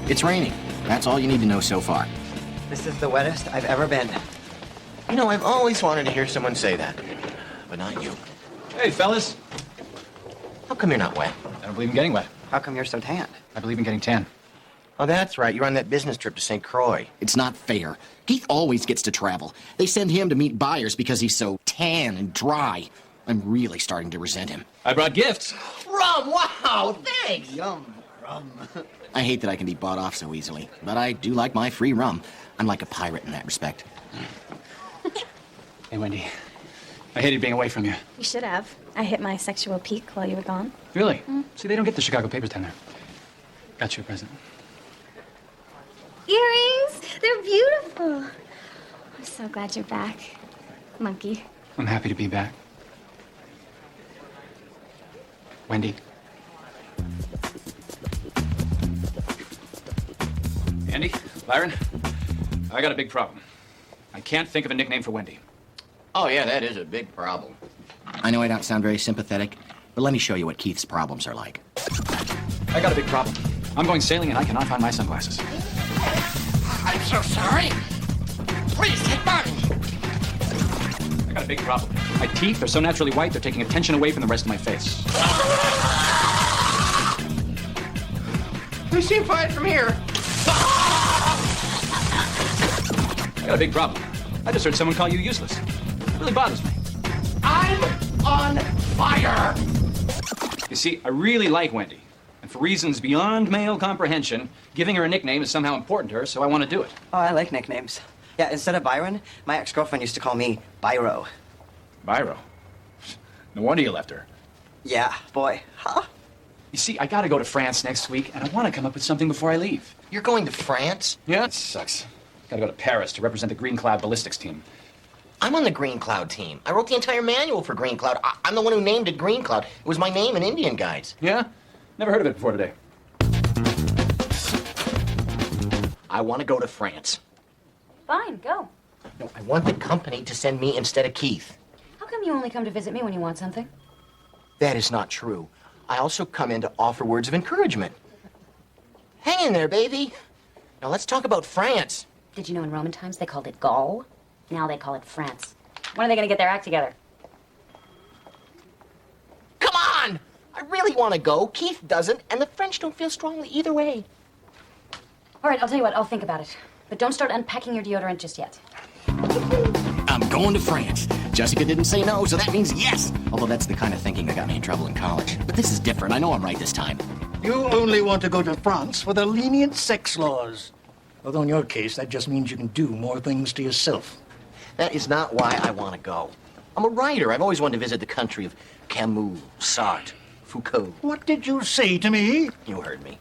It's raining. That's all you need to know so far. This is the wettest I've ever been. You know, I've always wanted to hear someone say that, but not you. Hey, fellas. How come you're not wet? I don't believe in getting wet. How come you're so tan? I believe in getting tan. Oh, that's right. You're on that business trip to St. Croix. It's not fair. Keith always gets to travel. They send him to meet buyers because he's so tan and dry. I'm really starting to resent him. I brought gifts. Rum! Wow! Thanks! Yum, rum. I hate that I can be bought off so easily, but I do like my free rum. I'm like a pirate in that respect. Hey, Wendy. I hated being away from you. You should have. I hit my sexual peak while you were gone. Really? See, they don't get the Chicago papers down there. Got you a present. Earrings! They're beautiful. I'm so glad you're back, monkey. I'm happy to be back. Wendy. Andy, Byron, I got a big problem. I can't think of a nickname for Wendy. Oh, yeah, that is a big problem. I know I don't sound very sympathetic, but let me show you what Keith's problems are like. I got a big problem. I'm going sailing and I cannot find my sunglasses. I'm so sorry. Please take mine. I got a big problem. My teeth are so naturally white, they're taking attention away from the rest of my face. We seem fine from here. I got a big problem. I just heard someone call you useless. It really bothers me. I'm on fire. You see, I really like Wendy. And for reasons beyond male comprehension, giving her a nickname is somehow important to her, so I want to do it. Oh, I like nicknames. Yeah, instead of Byron, my ex-girlfriend used to call me Byro. Byro. No wonder you left her. Yeah, boy. Huh? You see, I gotta go to France next week, and I want to come up with something before I leave. You're going to France? Yeah, it sucks. Gotta go to Paris to represent the Green Cloud ballistics team. I'm on the Green Cloud team. I wrote the entire manual for Green Cloud. I'm the one who named it Green Cloud. It was my name in Indian guides. Yeah? Never heard of it before today. I want to go to France. Fine, go. No, I want the company to send me instead of Keith. How come you only come to visit me when you want something? That is not true. I also come in to offer words of encouragement. Hang in there, baby. Now let's talk about France. Did you know in Roman times they called it Gaul? Now they call it France. When are they going to get their act together? Come on! I really want to go. Keith doesn't, and the French don't feel strongly either way. All right, I'll tell you what. I'll think about it. But don't start unpacking your deodorant just yet. I'm going to France. Jessica didn't say no, so that means yes. Although that's the kind of thinking that got me in trouble in college. But this is different. I know I'm right this time. You only want to go to France for the lenient sex laws. Although in your case, that just means you can do more things to yourself. That is not why I want to go. I'm a writer. I've always wanted to visit the country of Camus, Sartre, Foucault. What did you say to me? You heard me.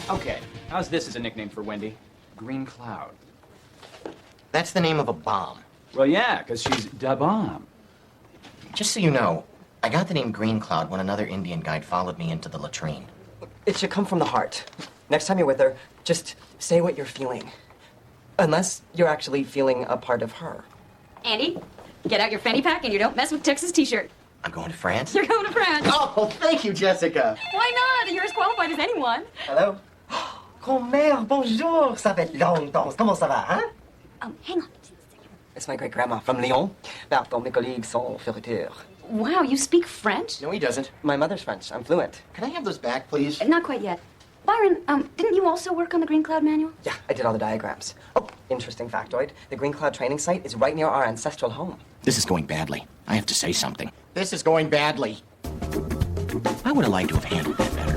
Okay, how's this as a nickname for Wendy? Green Cloud. That's the name of a bomb. Well, yeah, because she's da bomb. Just so you know, I got the name Green Cloud when another Indian guide followed me into the latrine. It should come from the heart. Next time you're with her, just say what you're feeling. Unless you're actually feeling a part of her. Andy, get out your fanny pack and you don't mess with Texas t-shirt. I'm going to France? You're going to France. Oh, thank you, Jessica. Why not? You're as qualified as anyone. Hello? Grand-mère, bonjour. Ça fait longtemps. Comment ça va, hein? Hang on. It's my great-grandma from Lyon. Pardon, mes collègues sont furteurs. Wow, you speak French? No, he doesn't. My mother's French. I'm fluent. Can I have those back, please? Not quite yet. Byron, didn't you also work on the Green Cloud manual? Yeah, I did all the diagrams. Oh, interesting factoid. The Green Cloud training site is right near our ancestral home. This is going badly. I have to say something. This is going badly. I would have liked to have handled that better.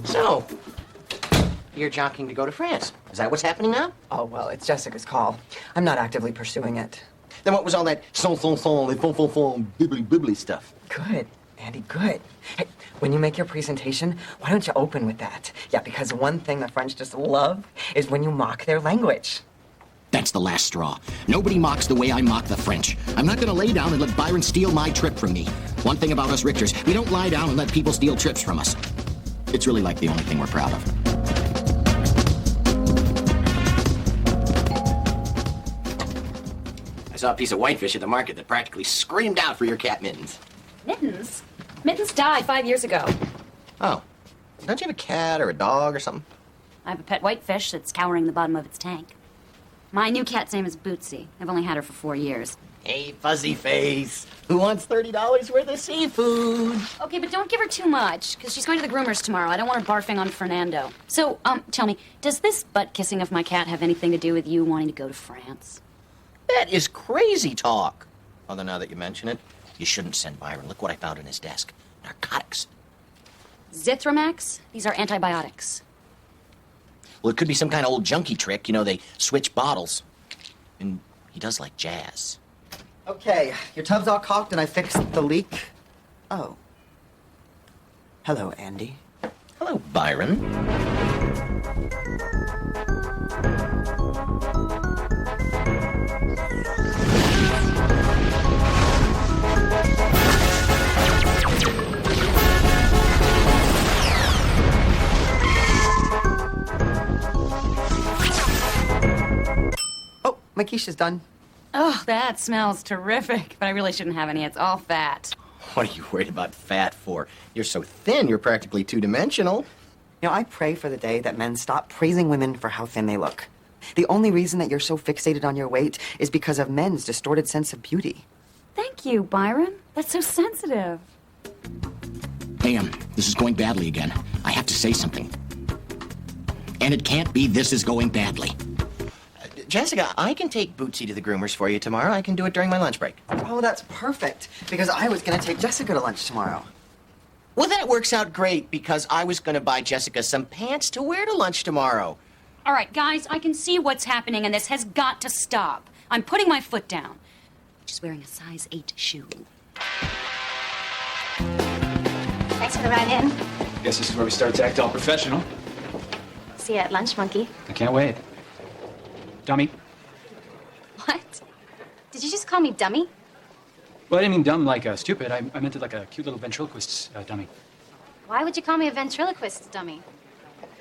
So, you're jockeying to go to France. Is that what's happening now? Oh, well, it's Jessica's call. I'm not actively pursuing it. Then what was all that son, bibbly stuff? Good, Andy, good. Hey, when you make your presentation, why don't you open with that? Yeah, because one thing the French just love is when you mock their language. That's the last straw. Nobody mocks the way I mock the French. I'm not going to lay down and let Byron steal my trip from me. One thing about us Richters, we don't lie down and let people steal trips from us. It's really like the only thing we're proud of. I saw a piece of whitefish at the market that practically screamed out for your cat Mittens. Mittens? Mittens died 5 years ago. Oh. Don't you have a cat or a dog or something? I have a pet whitefish that's cowering the bottom of its tank. My new cat's name is Bootsy. I've only had her for 4 years. Hey, fuzzy face. Who wants $30 worth of seafood? Okay, but don't give her too much, because she's going to the groomers tomorrow. I don't want her barfing on Fernando. So, tell me, does this butt-kissing of my cat have anything to do with you wanting to go to France? That is crazy talk. Although now that you mention it, you shouldn't send Byron. Look what I found in his desk. Narcotics. Zithromax? These are antibiotics. Well, it could be some kind of old junkie trick. You know, they switch bottles. And he does like jazz. Okay, your tub's all caulked and I fixed the leak. Oh. Hello, Andy. Hello, Byron. Oh, my quiche's done. Oh, that smells terrific, but I really shouldn't have any. It's all fat. What are you worried about fat for? You're so thin, you're practically two-dimensional. You know, I pray for the day that men stop praising women for how thin they look. The only reason that you're so fixated on your weight is because of men's distorted sense of beauty. Thank you, Byron. That's so sensitive. Pam, this is going badly again. I have to say something. And it can't be this is going badly. Jessica, I can take Bootsy to the groomers for you tomorrow. I can do it during my lunch break. Oh, that's perfect, because I was going to take Jessica to lunch tomorrow. Well, that works out great, because I was going to buy Jessica some pants to wear to lunch tomorrow. All right, guys, I can see what's happening, and this has got to stop. I'm putting my foot down. She's wearing a size 8 shoe. Thanks for the ride in. Guess this is where we start to act all professional. See you at lunch, monkey. I can't wait. Dummy. What? Did you just call me dummy? Well, I didn't mean dumb like stupid. I meant it like a cute little ventriloquist dummy. Why would you call me a ventriloquist dummy?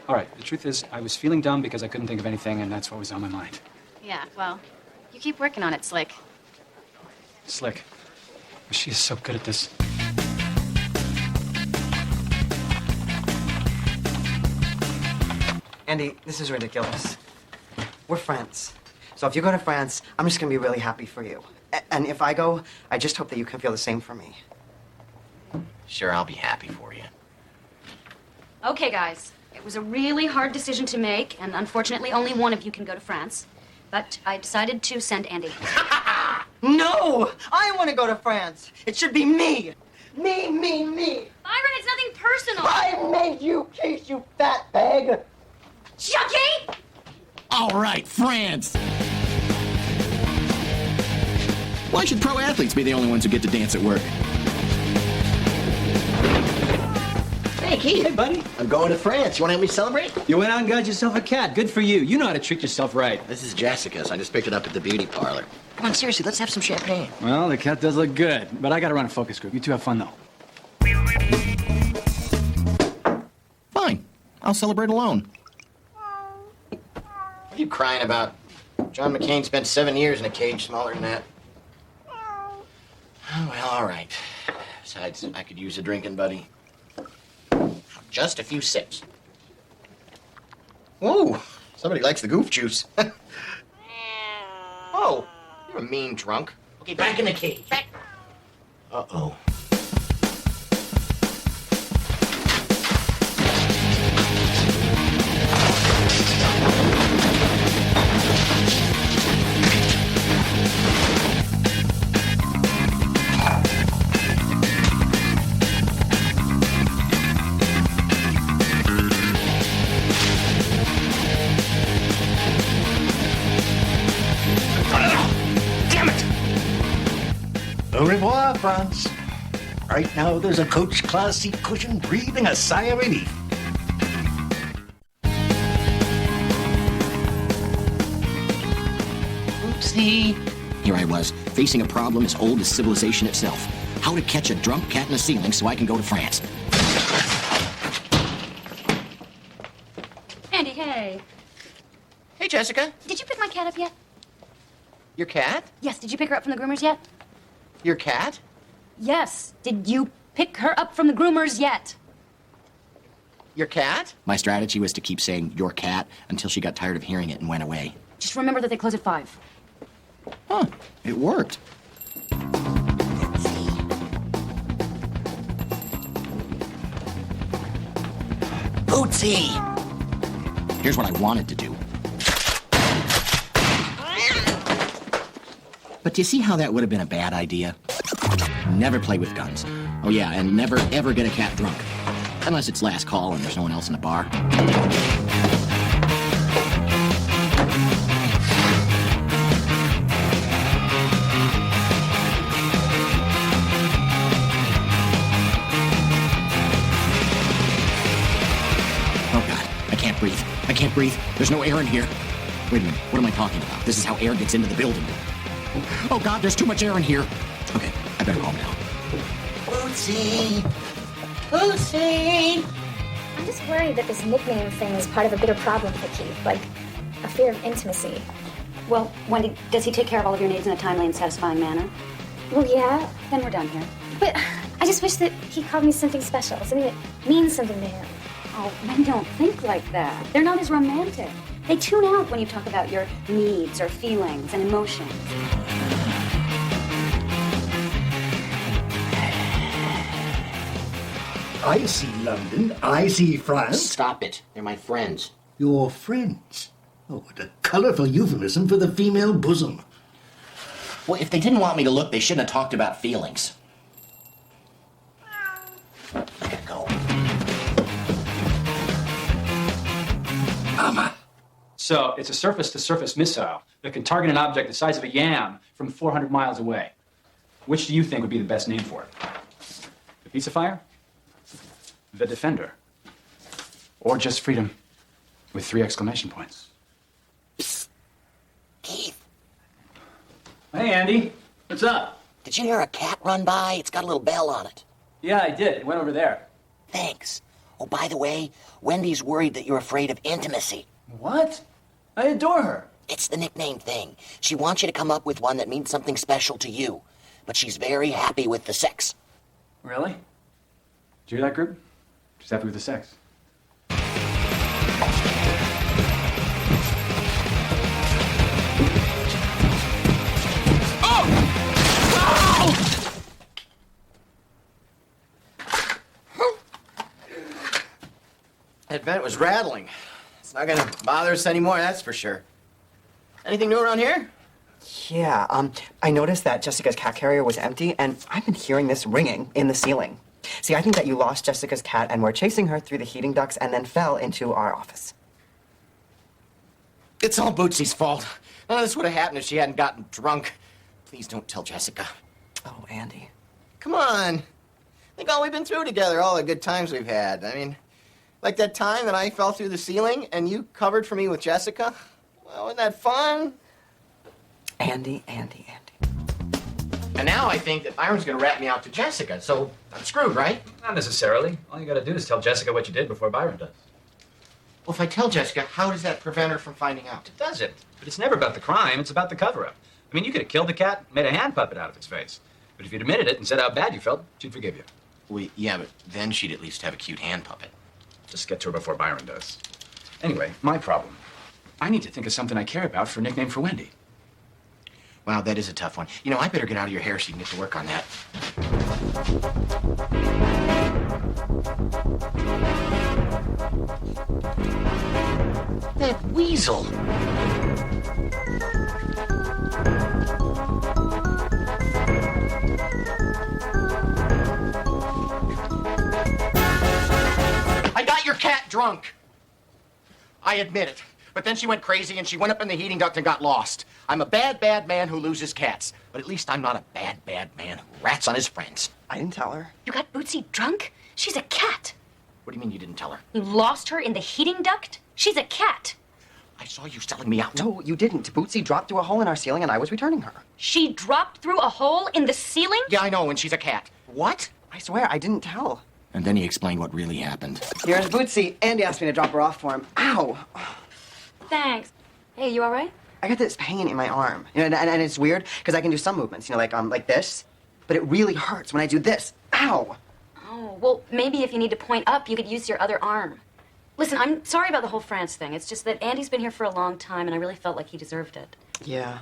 All right, the truth is, I was feeling dumb because I couldn't think of anything, and that's what was on my mind. Yeah, well, you keep working on it, Slick. Slick. She is so good at this. Andy, this is ridiculous. We're friends. So if you go to France, I'm just going to be really happy for you. And if I go, I just hope that you can feel the same for me. Sure, I'll be happy for you. Okay, guys. It was a really hard decision to make, and unfortunately, only one of you can go to France. But I decided to send Andy. No! I want to go to France. It should be me. Me. Byron, it's nothing personal. I made you, Case, you fat bag. Chucky! All right, France! Why should pro athletes be the only ones who get to dance at work? Hey, Keith. Hey, buddy. I'm going to France. You want to help me celebrate? You went out and got yourself a cat. Good for you. You know how to treat yourself right. This is Jessica's. I just picked it up at the beauty parlor. Come on, seriously, let's have some champagne. Well, the cat does look good, but I gotta run a focus group. You two have fun, though. Fine. I'll celebrate alone. What are you crying about? John McCain spent 7 years in a cage smaller than that. Oh, well, all right. Besides, I could use a drinking buddy. Just a few sips. Whoa, somebody likes the goof juice. Oh, you're a mean drunk. Okay, back in the cage. Back. Uh-oh. Au revoir, France. Right now, there's a coach class seat cushion breathing a sigh of relief. Oopsie. Here I was, facing a problem as old as civilization itself. how to catch a drunk cat in the ceiling so I can go to France. Andy, hey. Hey, Jessica. Did you pick my cat up yet? Your cat? Yes, did you pick her up from the groomers yet? Your cat? Yes. Did you pick her up from the groomers yet? Your cat? My strategy was to keep saying your cat until she got tired of hearing it and went away. Just remember that they close at 5. Huh. It worked. Bootsy! Here's what I wanted to do. But do you see how that would have been a bad idea? Never play with guns. Oh yeah, and never ever get a cat drunk. Unless it's last call and there's no one else in the bar. Oh God, I can't breathe. I can't breathe. There's no air in here. Wait a minute, what am I talking about? This is how air gets into the building. Oh God, there's too much air in here. Okay, I better calm down. Bootsy! Bootsy! I'm just worried that this nickname thing is part of a bigger problem for Keith, like a fear of intimacy. Well, Wendy, does he take care of all of your needs in a timely and satisfying manner? Well, yeah, Then we're done here. but I just wish that he called me something special, something that means something to him. Oh, men don't think like that. They're not as romantic. They tune out when you talk about your needs or feelings and emotions. I see London. I see France. Stop it. They're my friends. Your friends. Oh, what a colourful euphemism for the female bosom. Well, if they didn't want me to look, they shouldn't have talked about feelings. I gotta go. Mama. So, it's a surface-to-surface missile that can target an object the size of a yam from 400 miles away. Which do you think would be the best name for it? The Pizza Fire? The Defender? Or just Freedom with 3 exclamation points? Keith, Hey, Andy. What's up? did you hear a cat run by? It's got a little bell on it. Yeah, I did. It went over there. Thanks. Oh, by the way, Wendy's worried that you're afraid of intimacy. What? I adore her. It's the nickname thing. She wants you to come up with one that means something special to you. But she's very happy with the sex. Really? Did you hear that, group? She's happy with the sex. That vent was rattling. It's not gonna bother us anymore, that's for sure. Anything new around here? Yeah, I noticed that Jessica's cat carrier was empty, and I've been hearing this ringing in the ceiling. See, I think that you lost Jessica's cat and were chasing her through the heating ducts and then fell into our office. It's all Bootsy's fault. None of this would have happened if she hadn't gotten drunk. Please don't tell Jessica. Oh, Andy. Come on. Think all we've been through together, all the good times we've had. I mean, like that time that I fell through the ceiling and you covered for me with Jessica? Well, wasn't that fun? Andy. And now I think that Byron's gonna rat me out to Jessica, so I'm screwed, right? Not necessarily. All you gotta do is tell Jessica what you did before Byron does. Well, if I tell Jessica, how does that prevent her from finding out? It doesn't. But it's never about the crime, it's about the cover-up. I mean, you could have killed the cat, made a hand puppet out of its face. But if you'd admitted it and said how bad you felt, she'd forgive you. Well, yeah, but then she'd at least have a cute hand puppet. Just get to her before Byron does. Anyway, my problem. I need to think of something I care about for a nickname for Wendy. Wow, that is a tough one. You know, I better get out of your hair so you can get to work on that. That weasel. I got your cat drunk. I admit it. But then she went crazy and she went up in the heating duct and got lost. I'm a bad, bad man who loses cats. But at least I'm not a bad, bad man who rats on his friends. I didn't tell her. You got Bootsy drunk? She's a cat. What do you mean you didn't tell her? You lost her in the heating duct? She's a cat. I saw you selling me out. No, you didn't. Bootsy dropped through a hole in our ceiling, and I was returning her. She dropped through a hole in the ceiling? Yeah, I know, and she's a cat. What? I swear, I didn't tell. And then he explained what really happened. Here's Bootsy. Andy asked me to drop her off for him. Ow! Thanks. Hey, you all right? I got this pain in my arm. You know, and it's weird, because I can do some movements, you know, like this. But it really hurts when I do this. Ow! Oh, well, maybe if you need to point up, you could use your other arm. Listen, I'm sorry about the whole France thing. It's just that Andy's been here for a long time, and I really felt like he deserved it. Yeah,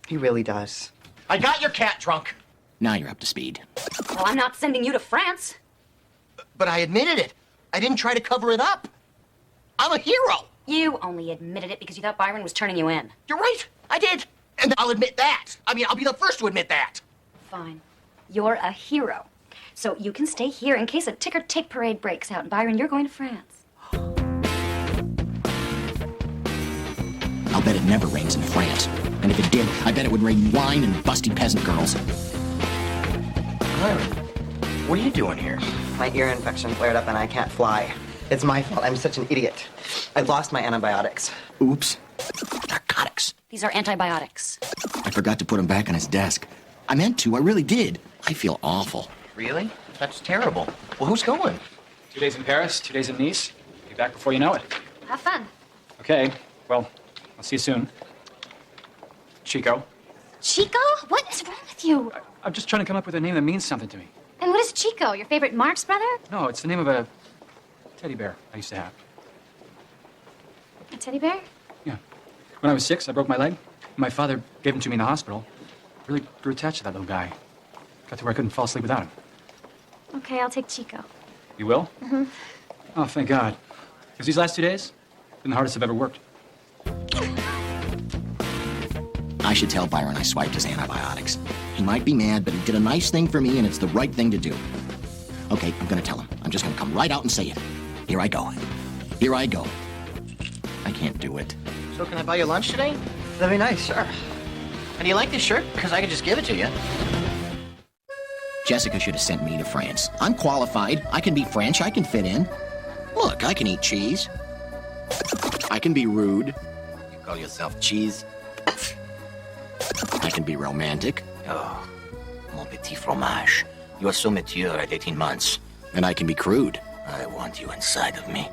he really does. I got your cat drunk. Now you're up to speed. Well, I'm not sending you to France. But I admitted it. I didn't try to cover it up. I'm a hero. You only admitted it because you thought Byron was turning you in. You're right. I did. And I'll admit that. I mean, I'll be the first to admit that. Fine. You're a hero. So you can stay here in case a ticker-tape parade breaks out. And Byron, you're going to France. I'll bet it never rains in France. And if it did, I bet it would rain wine and busty peasant girls. Byron, what are you doing here? My ear infection flared up and I can't fly. It's my fault. I'm such an idiot. I lost my antibiotics. Oops. Narcotics. These are antibiotics. I forgot to put them back on his desk. I meant to. I really did. I feel awful. Really? That's terrible. Well, who's going? 2 days in Paris, 2 days in Nice. Be back before you know it. Have fun. Okay, well, I'll see you soon. Chico. Chico? What is wrong with you? I'm just trying to come up with a name that means something to me. And what is Chico? Your favorite Marx brother? No, it's the name of a teddy bear I used to have. A teddy bear? Yeah. When I was 6, I broke my leg. My father gave him to me in the hospital. Really grew attached to that little guy. Got to where I couldn't fall asleep without him. Okay, I'll take Chico. You will? Mm-hmm. Oh, thank God. Because these last 2 days been the hardest I've ever worked. I should tell Byron I swiped his antibiotics. He might be mad, but he did a nice thing for me, and it's the right thing to do. Okay, I'm gonna tell him. I'm just gonna come right out and say it. Here I go. Here I go. I can't do it. So can I buy you lunch today? That'd be nice, sure. And do you like this shirt? Because I could just give it to you. Jessica should have sent me to France. I'm qualified. I can be French. I can fit in. Look, I can eat cheese. I can be rude. You call yourself cheese? I can be romantic. Oh, mon petit fromage. You are so mature at 18 months. And I can be crude. I want you inside of me.